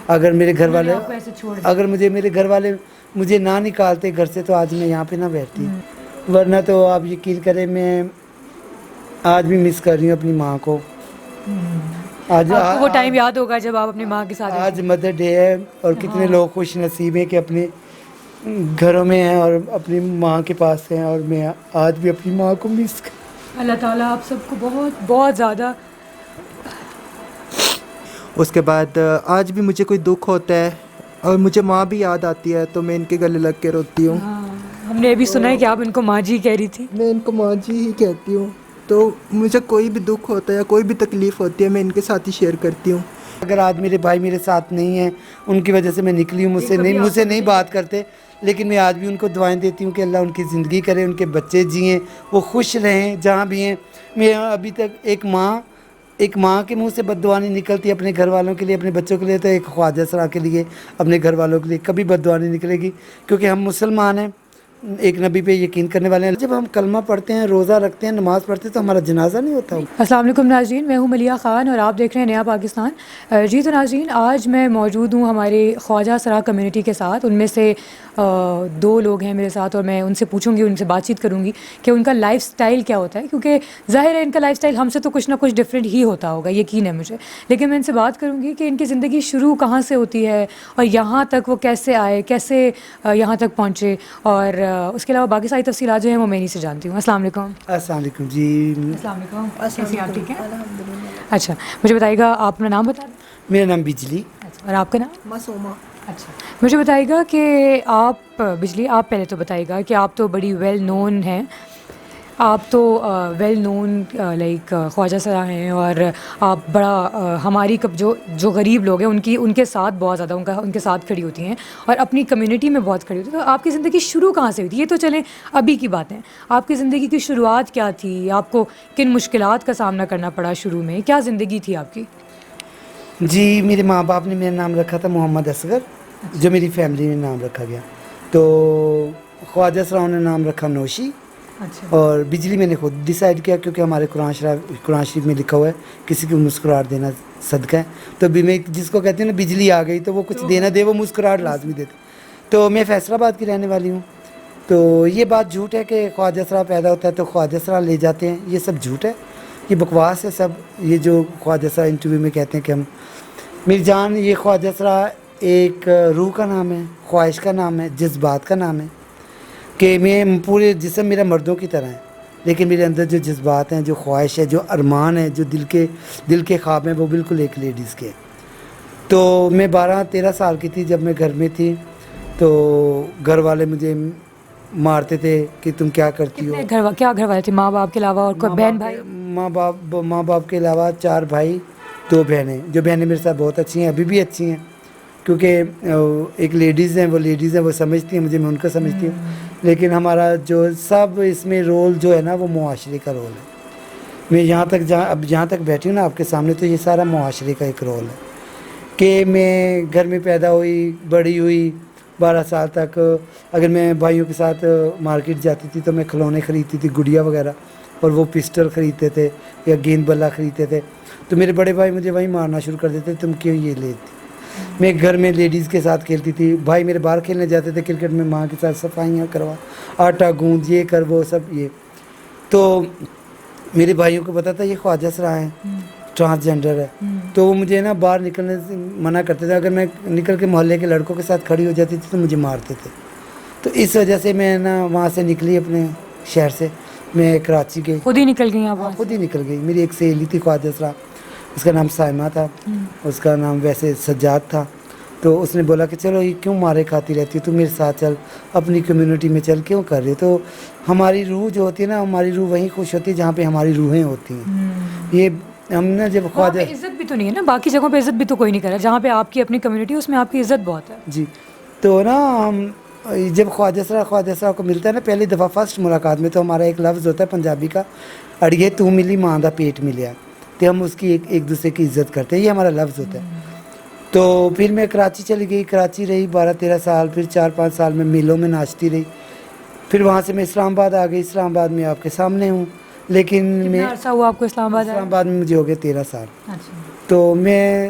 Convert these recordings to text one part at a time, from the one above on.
اگر میرے گھر والے مجھے نہ نکالتے گھر سے تو آج میں یہاں پہ نہ بیٹھتی، ورنہ تو آپ یقین کریں میں آج بھی مس کر رہی ہوں اپنی ماں کو. آج آپ کو وہ ٹائم یاد ہوگا جب آپ اپنی ماں کے ساتھ آج مدر ڈے ہے اور کتنے لوگ خوش نصیب ہیں کہ اپنے گھروں میں ہیں اور اپنی ماں کے پاس ہیں، اور میں آج بھی اپنی ماں کو مس کر. اللہ تعالیٰ آپ سب کو بہت بہت زیادہ. اس کے بعد آج بھی مجھے کوئی دکھ ہوتا ہے اور مجھے ماں بھی یاد آتی ہے تو میں ان کے گلے لگ کے روتی ہوں. ہم نے ابھی سنا ہے کہ آپ ان کو ماں جی کہہ رہی تھی. میں ان کو ماں جی ہی کہتی ہوں. تو مجھے کوئی بھی دکھ ہوتا ہے یا کوئی بھی تکلیف ہوتی ہے میں ان کے ساتھ ہی شیئر کرتی ہوں. اگر آج میرے بھائی میرے ساتھ نہیں ہیں، ان کی وجہ سے میں نکلی ہوں، مجھ سے نہیں بات کرتے، لیکن میں آج بھی ان کو دعائیں دیتی ہوں کہ اللہ ان کی زندگی کرے، ان کے بچے جئیں، وہ خوش رہیں جہاں بھی ہیں. میں ابھی تک ایک ماں کے منہ سے بد دعا نہیں نکلتی اپنے گھر والوں کے لیے، اپنے بچوں کے لیے، تو ایک خواجہ سرا کے لیے اپنے گھر والوں کے لیے کبھی بد دعا نہیں نکلے گی، کیونکہ ہم مسلمان ہیں، ایک نبی پہ یقین کرنے والے ہیں. جب ہم کلمہ پڑھتے ہیں، روزہ رکھتے ہیں، نماز پڑھتے ہیں تو ہمارا جنازہ نہیں ہوتا. السلام علیکم ناظرین، میں ہوں ملیہ خان اور آپ دیکھ رہے ہیں نیا پاکستان. جی تو ناظرین، آج میں موجود ہوں ہمارے خواجہ سرا کمیونٹی کے ساتھ. ان میں سے 2 لوگ ہیں میرے ساتھ اور میں ان سے پوچھوں گی، ان سے بات چیت کروں گی کہ ان کا لائف سٹائل کیا ہوتا ہے، کیونکہ ظاہر ہے ان کا لائف سٹائل ہم سے تو کچھ نہ کچھ ڈفرینٹ ہی ہوتا ہوگا، یقین ہے مجھے. لیکن میں ان سے بات کروں گی کہ ان کی زندگی شروع کہاں سے ہوتی ہے اور یہاں تک وہ کیسے آئے، کیسے یہاں تک پہنچے، اور اس کے علاوہ باقی ساری تفصیلات جو ہیں وہ میں انہیں سے جانتی ہوں. السلام علیکم. السلام علیکم جی. السلام علیکم. کیسے آپ؟ ٹھیک ہے اچھا. مجھے بتائیے گا، آپ اپنا نام بتا دیں. میرا نام بجلی. اور آپ کا نام؟ معصومہ. اچھا، مجھے بتائیے گا کہ آپ بجلی، آپ پہلے تو بتائیے گا کہ آپ تو بڑی ویل نون ہیں، آپ تو ویل نون لائک خواجہ سرا ہیں، اور آپ بڑا ہماری جو غریب لوگ ہیں ان کے ساتھ بہت زیادہ ان کے ساتھ کھڑی ہوتی ہیں اور اپنی کمیونٹی میں بہت کھڑی ہوتی ہیں. تو آپ کی زندگی شروع کہاں سے ہوئی تھی؟ یہ تو چلیں ابھی کی باتیں. آپ کی زندگی کی شروعات کیا تھی؟ آپ کو کن مشکلات کا سامنا کرنا پڑا شروع میں؟ کیا زندگی تھی آپ کی؟ جی، میرے ماں باپ نے میرا نام رکھا تھا محمد اصغر، جو میری فیملی میں نام رکھا گیا. تو خواجہ سراؤں نے نام رکھا نوشی، اور بجلی میں نے خود ڈیسائیڈ کیا، کیونکہ ہمارے قرآن شریف میں لکھا ہوا ہے کسی کو مسکراہٹ دینا صدقہ ہے. تو میں جس کو کہتے ہیں نا بجلی آ گئی تو وہ کچھ دینا دے، وہ مسکراہٹ لازمی دیتے. تو میں فیصل آباد کی رہنے والی ہوں. تو یہ بات جھوٹ ہے کہ خواجہ سرا پیدا ہوتا ہے تو خواجہ سرا لے جاتے ہیں، یہ سب جھوٹ ہے، یہ بکواس ہے سب. یہ جو خواجہ سرا انٹرویو میں کہتے ہیں کہ ہم میری جان، یہ خواجہ سرا ایک روح کا نام ہے، خواہش کا نام ہے، جذبات کا نام ہے. کہ میں پورے جسم میرا مردوں کی طرح ہے، لیکن میرے اندر جو جذبات ہیں، جو خواہش ہے، جو ارمان ہے، جو دل کے خواب ہیں، وہ بالکل ایک لیڈیز کے. تو میں 12-13 سال کی تھی جب میں گھر میں تھی، تو گھر والے مجھے مارتے تھے کہ تم کیا کرتی ہو. کیا گھر والے تھے؟ ماں باپ کے علاوہ اور کوئی بہن بھائی؟ ماں باپ کے علاوہ 4 بھائی 2 بہنیں، جو بہنیں میرے ساتھ بہت اچھی ہیں، ابھی بھی اچھی ہیں، کیونکہ ایک لیڈیز ہیں، وہ سمجھتی ہیں مجھے، میں ان کو سمجھتی ہوں. لیکن ہمارا جو سب اس میں رول جو ہے نا، وہ معاشرے کا رول ہے. میں جہاں تک بیٹھی ہوں نا آپ کے سامنے، تو یہ سارا معاشرے کا ایک رول ہے. کہ میں گھر میں پیدا ہوئی، بڑی ہوئی 12 سال تک. اگر میں بھائیوں کے ساتھ مارکیٹ جاتی تھی تو میں کھلونے خریدتی تھی، گڑیا وغیرہ، اور وہ پسٹل خریدتے تھے یا گیند بلا خریدتے تھے. تو میرے بڑے بھائی مجھے وہیں مارنا شروع کر دیتے، تم کیوں یہ لیتی. میں گھر میں لیڈیز کے ساتھ کھیلتی تھی، بھائی میرے باہر کھیلنے جاتے تھے کرکٹ میں، ماں کے ساتھ صفائیاں کروا، آٹا گوند، یہ کر وہ سب. یہ تو میرے بھائیوں کو پتا تھا یہ خواجہ سرا ہے، ٹرانسجینڈر ہے. تو وہ مجھے نا باہر نکلنے سے منع کرتے تھے. اگر میں نکل کے محلے کے لڑکوں کے ساتھ کھڑی ہو جاتی تھی تو مجھے مارتے تھے. تو اس وجہ سے میں نا وہاں سے نکلی، اپنے شہر سے میں کراچی گئی. خود ہی نکل گئی آپ؟ خود ہی نکل گئی. میری ایک سہیلی تھی خواجہ سرا، اس کا نام سائمہ تھا، اس کا نام ویسے سجاد تھا. تو اس نے بولا کہ چلو یہ کیوں مارے کھاتی رہتی ہے، تو میرے ساتھ چل، اپنی کمیونٹی میں چل، کیوں کر رہی ہے. تو ہماری روح جو ہوتی ہے نا، ہماری روح وہیں خوش ہوتی ہے جہاں پہ ہماری روحیں ہوتی ہیں. یہ ہم نے جب خواجہ عزت بھی تو نہیں ہے نا، باقی جگہوں پہ عزت بھی تو کوئی نہیں کرا، جہاں پہ آپ کی اپنی کمیونٹی اس میں آپ کی عزت بہت ہے. جی. تو نا ہم جب خواجہ سرا کو ملتا ہے نا پہلی دفعہ فرسٹ ملاقات میں، تو ہمارا ایک لفظ ہوتا ہے پنجابی کا، اڑیے تو ملی ماں دا پیٹ ملیا. تو ہم اس کی ایک دوسرے کی عزت کرتے ہیں، یہ ہمارا لفظ ہوتا ہے. تو پھر میں کراچی چلی گئی، کراچی رہی 12-13 سال، پھر 4-5 سال میں میلوں میں ناچتی رہی. پھر وہاں سے میں اسلام آباد آ گئی. اسلام آباد میں آپ کے سامنے ہوں. لیکن کتنا عرصہ ہوا آپ کو اسلام آباد؟ اسلام آباد میں مجھے ہو گیا 13 سال. تو میں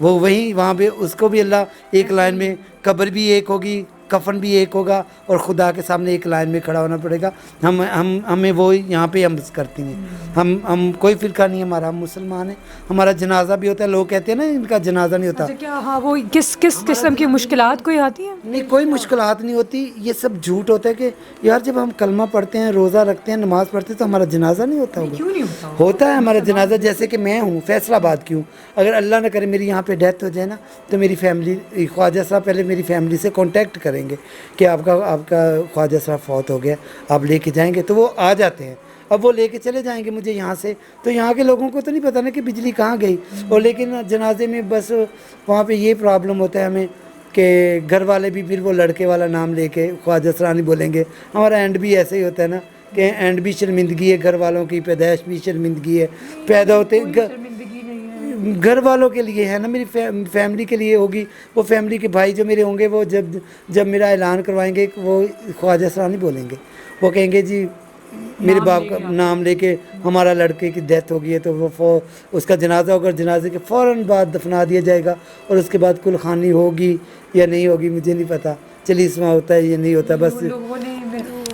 وہ وہیں وہاں پہ اس کو بھی اللہ ایک لائن میں, قبر بھی ایک ہوگی, کفن بھی ایک ہوگا, اور خدا کے سامنے ایک لائن میں کھڑا ہونا پڑے گا. ہمیں وہ یہاں پہ ہم کرتی ہیں. ہم کوئی فرقہ نہیں ہے ہمارا, ہم مسلمان ہیں. ہمارا جنازہ بھی ہوتا ہے, لوگ کہتے ہیں نا ان کا جنازہ نہیں ہوتا. اچھا کیا ہاں وہ کس قسم کی مشکلات کوئی آتی ہیں؟ نہیں, کوئی مشکلات نہیں ہوتی. یہ سب جھوٹ ہوتا ہے کہ یار جب ہم کلمہ پڑھتے ہیں, روزہ رکھتے ہیں, نماز پڑھتے ہیں تو ہمارا جنازہ نہیں ہوتا ہوگا. کیوں نہیں ہوتا؟ ہوتا ہے ہمارا جنازہ. جیسے کہ میں ہوں فیصل آباد کی ہوں, اگر اللہ نہ کرے میری یہاں پہ ڈیتھ ہو جائے نا, تو میری فیملی, خواجہ صاحب پہلے میری فیملی سے کانٹیکٹ کریں گے کہ آپ کا خواجہ صاحب فوت ہو گیا, آپ لے کے جائیں گے. تو وہ آ جاتے ہیں. اب وہ لے کے چلے جائیں گے مجھے یہاں سے, تو یہاں کے لوگوں کو تو نہیں پتہ نا کہ بجلی کہاں گئی. اور لیکن جنازے میں بس وہاں پہ یہ پرابلم ہوتا ہے ہمیں کہ گھر والے بھی پھر وہ لڑکے والا نام لے کے خواجہ سرانی بولیں گے. ہمارا اینڈ بھی ایسے ہی ہوتا ہے نا کہ اینڈ بھی شرمندگی ہے, گھر والوں کی پیدائش بھی شرمندگی ہے. پیدا ہوتے گھر والوں کے لیے ہے نا, میری فیملی کے لیے ہوگی. وہ فیملی کے بھائی جو میرے ہوں گے, وہ جب میرا اعلان کروائیں گے وہ خواجہ سرانی بولیں گے. وہ کہیں گے جی میرے باپ کا نام لے کے ہمارا لڑکے کی ڈیتھ ہو گئی ہے, تو وہ اس کا جنازہ ہوگا, جنازے کے فوراً بعد دفنا دیا جائے گا. اور اس کے بعد کل خوانی ہوگی یا نہیں ہوگی مجھے نہیں پتہ, چلیسواں ہوتا ہے یہ نہیں ہوتا. بس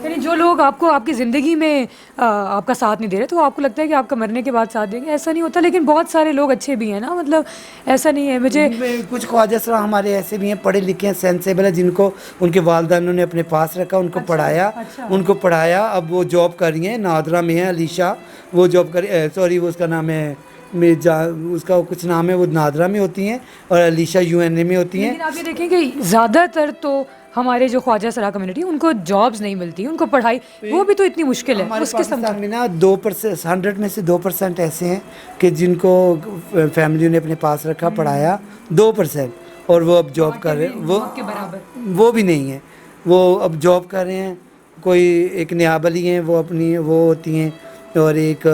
یعنی جو لوگ آپ کو آپ کی زندگی میں آپ کا ساتھ نہیں دے رہے, تو آپ کو لگتا ہے کہ آپ کا مرنے کے بعد ساتھ دیں گے. ایسا نہیں ہوتا. لیکن بہت سارے لوگ اچھے بھی ہیں نا, مطلب ایسا نہیں ہے. مجھے کچھ خواجہ سرا ہمارے ایسے بھی ہیں, پڑھے لکھے ہیں, سینسیبل ہیں, جن کو ان کے والدینوں نے اپنے پاس رکھا, ان کو پڑھایا. اب وہ جاب کر رہی ہیں, نادرا میں ہیں علیشا, وہ جاب کر سوری وہ اس کا نام ہے اس کا کچھ نام ہے, وہ نادرا میں ہوتی ہیں اور علیشا UNA میں ہوتی ہیں. لیکن آپ یہ دیکھیں کہ زیادہ تر تو ہمارے جو خواجہ سرا کمیونٹی, ان کو جابز نہیں ملتی, ان کو پڑھائی, وہ بھی تو اتنی مشکل ہے. ہمارے پاکستان میں نا 2%, 100 میں سے 2% ایسے ہیں کہ جن کو فیملیوں نے اپنے پاس رکھا, پڑھایا, 2%, اور وہ اب جاب کر رہے ہیں. وہ بھی نہیں ہے, وہ اب جاب کر رہے ہیں. کوئی ایک نیاب علی ہیں, وہ اپنی وہ ہوتی ہیں, اور ایک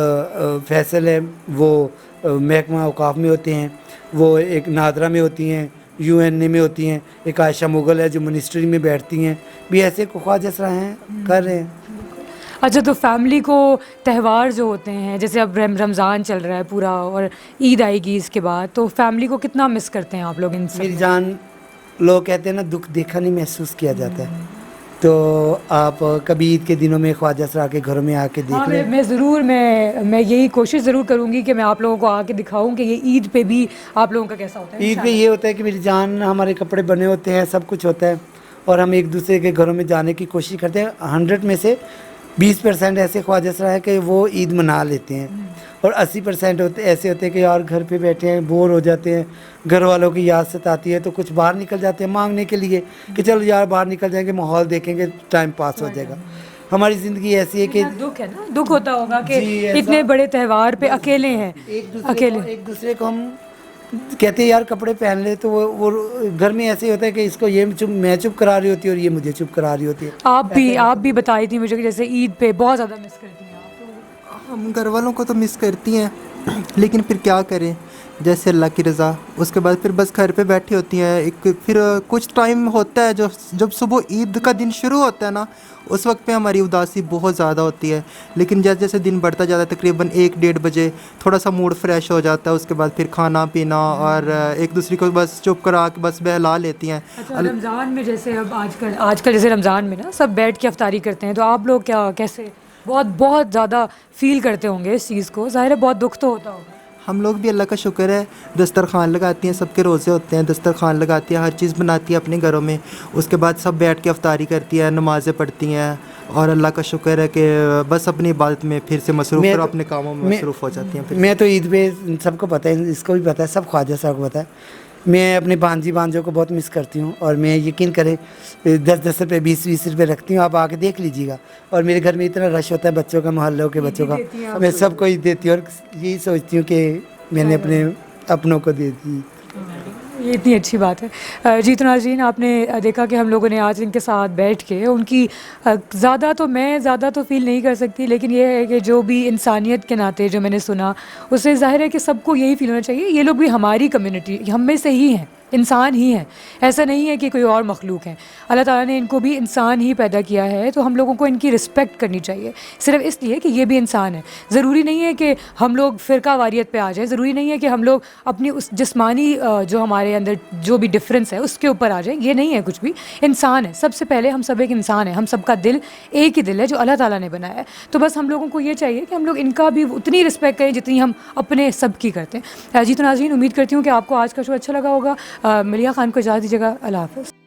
فیصل ہے, وہ محکمہ اوقاف میں ہوتے ہیں. وہ ایک نادرا میں ہوتی ہیں, UNA میں ہوتی ہیں. ایک عائشہ مغل ہے جو منسٹری میں بیٹھتی ہیں. بھی ایسے کو خواجہ سرا ہیں, کر رہے ہیں. اچھا, تو فیملی کو تہوار جو ہوتے ہیں, جیسے اب رمضان چل رہا ہے پورا, اور عید آئے گی اس کے بعد, تو فیملی کو کتنا مس کرتے ہیں آپ لوگ ان سے؟ میری جان, لوگ کہتے ہیں نا دکھ دیکھا نہیں محسوس کیا جاتا ہے. تو آپ کبھی عید کے دنوں میں خواجہ سرا کے گھروں میں آ کے دیکھ لیں. میں ضرور میں یہی کوشش ضرور کروں گی کہ میں آپ لوگوں کو آ کے دکھاؤں کہ یہ عید پہ بھی آپ لوگوں کا کیسا ہوتا ہے. عید پہ یہ ہوتا ہے کہ میری جان, ہمارے کپڑے بنے ہوتے ہیں, سب کچھ ہوتا ہے, اور ہم ایک دوسرے کے گھروں میں جانے کی کوشش کرتے ہیں. 100 میں سے 20% ایسے خواجہ سرا ہے کہ وہ عید منا لیتے ہیں, اور 80% ایسے ہوتے ہیں کہ یار گھر پہ بیٹھے ہیں, بور ہو جاتے ہیں, گھر والوں کی یاد ستاتی ہے, تو کچھ باہر نکل جاتے ہیں مانگنے کے لیے کہ چلو یار باہر نکل جائیں گے, ماحول دیکھیں گے, ٹائم پاس ہو جائے گا. ہماری زندگی ایسی ہے کہ دکھ ہے نا, دکھ ہوتا ہوگا کہ اتنے بڑے تہوار پہ اکیلے ہیں. ایک دوسرے کو ہم کہتے ہیں یار کپڑے پہن لے, تو وہ گھر میں ایسے ہوتا ہے کہ اس کو یہ میں چپ کرا رہی ہوتی ہے اور یہ مجھے چپ کرا رہی ہوتی ہے. آپ بھی بتائی تھی مجھے کہ جیسے عید پہ بہت زیادہ مس کرتی ہیں آپ. ہم گھر والوں کو تو مس کرتی ہیں, لیکن پھر کیا کریں, جیسے اللہ کی رضا. اس کے بعد پھر بس گھر پہ بیٹھی ہوتی ہیں. پھر کچھ ٹائم ہوتا ہے جب صبح عید کا دن شروع ہوتا ہے نا, اس وقت پہ ہماری اداسی بہت زیادہ ہوتی ہے. لیکن جیسے جیسے دن بڑھتا جاتا ہے, تقریباً 1-1:30 بجے تھوڑا سا موڈ فریش ہو جاتا ہے. اس کے بعد پھر کھانا پینا اور ایک دوسرے کو بس چپ کرا کے بس بہلا لیتی ہیں. اچھا, رمضان میں جیسے اب آج کل جیسے رمضان میں نا سب بیٹھ کے افطاری کرتے ہیں, تو آپ لوگ کیسے بہت زیادہ فیل کرتے ہوں گے اس چیز کو؟ ظاہر ہے بہت دکھ تو ہوتا ہوگا. ہم لوگ بھی اللہ کا شکر ہے, دسترخوان لگاتی ہیں, سب کے روزے ہوتے ہیں, دسترخوان لگاتی ہیں, ہر چیز بناتی ہے اپنے گھروں میں. اس کے بعد سب بیٹھ کے افطاری کرتی ہیں, نمازیں پڑھتی ہیں, اور اللہ کا شکر ہے کہ بس اپنی عبادت میں پھر سے مصروف اور اپنے کاموں میں مصروف ہو جاتی ہیں. میں تو عید پہ سب کو پتہ ہے, اس کو بھی پتہ ہے, سب خواجہ صاحب کو پتہ ہے, میں اپنے بانجوں کو بہت مس کرتی ہوں. اور میں یقین کریں 10 روپے 20 روپے رکھتی ہوں, آپ آ کے دیکھ لیجیے گا. اور میرے گھر میں اتنا رش ہوتا ہے بچوں کا, محلوں کے بچوں کا, میں سب کو ہی دیتی ہوں, اور یہی سوچتی ہوں کہ میں نے اپنے اپنوں کو دے دی. یہ اتنی اچھی بات ہے. جی, تو ناظرین آپ نے دیکھا کہ ہم لوگوں نے آج ان کے ساتھ بیٹھ کے ان کی زیادہ تو فیل نہیں کر سکتی, لیکن یہ ہے کہ جو بھی انسانیت کے ناطے جو میں نے سنا, اس سے ظاہر ہے کہ سب کو یہی فیل ہونا چاہیے, یہ لوگ بھی ہماری کمیونٹی, ہم میں سے ہی ہیں. انسان ہی ہیں, ایسا نہیں ہے کہ کوئی اور مخلوق ہیں. اللہ تعالیٰ نے ان کو بھی انسان ہی پیدا کیا ہے, تو ہم لوگوں کو ان کی رسپیکٹ کرنی چاہیے, صرف اس لیے کہ یہ بھی انسان ہے. ضروری نہیں ہے کہ ہم لوگ فرقہ واریت پہ آ جائیں, ضروری نہیں ہے کہ ہم لوگ اپنی اس جسمانی جو ہمارے اندر جو بھی ڈفرینس ہے اس کے اوپر آ جائیں, یہ نہیں ہے کچھ بھی. انسان ہے, سب سے پہلے ہم سب ایک انسان ہیں, ہم سب کا دل ایک ہی دل ہے جو اللہ تعالیٰ نے بنایا ہے. تو بس ہم لوگوں کو یہ چاہیے کہ ہم لوگ ان کا بھی اتنی رسپیکٹ کریں جتنی ہم اپنے سب کی کرتے ہیں. جی تو ناظرین, امید کرتی ہوں کہ آپ کو آج کا شو اچھا لگا ہوگا. ملیحہ خان کو اجازت دیجیے گا. اللہ حافظ.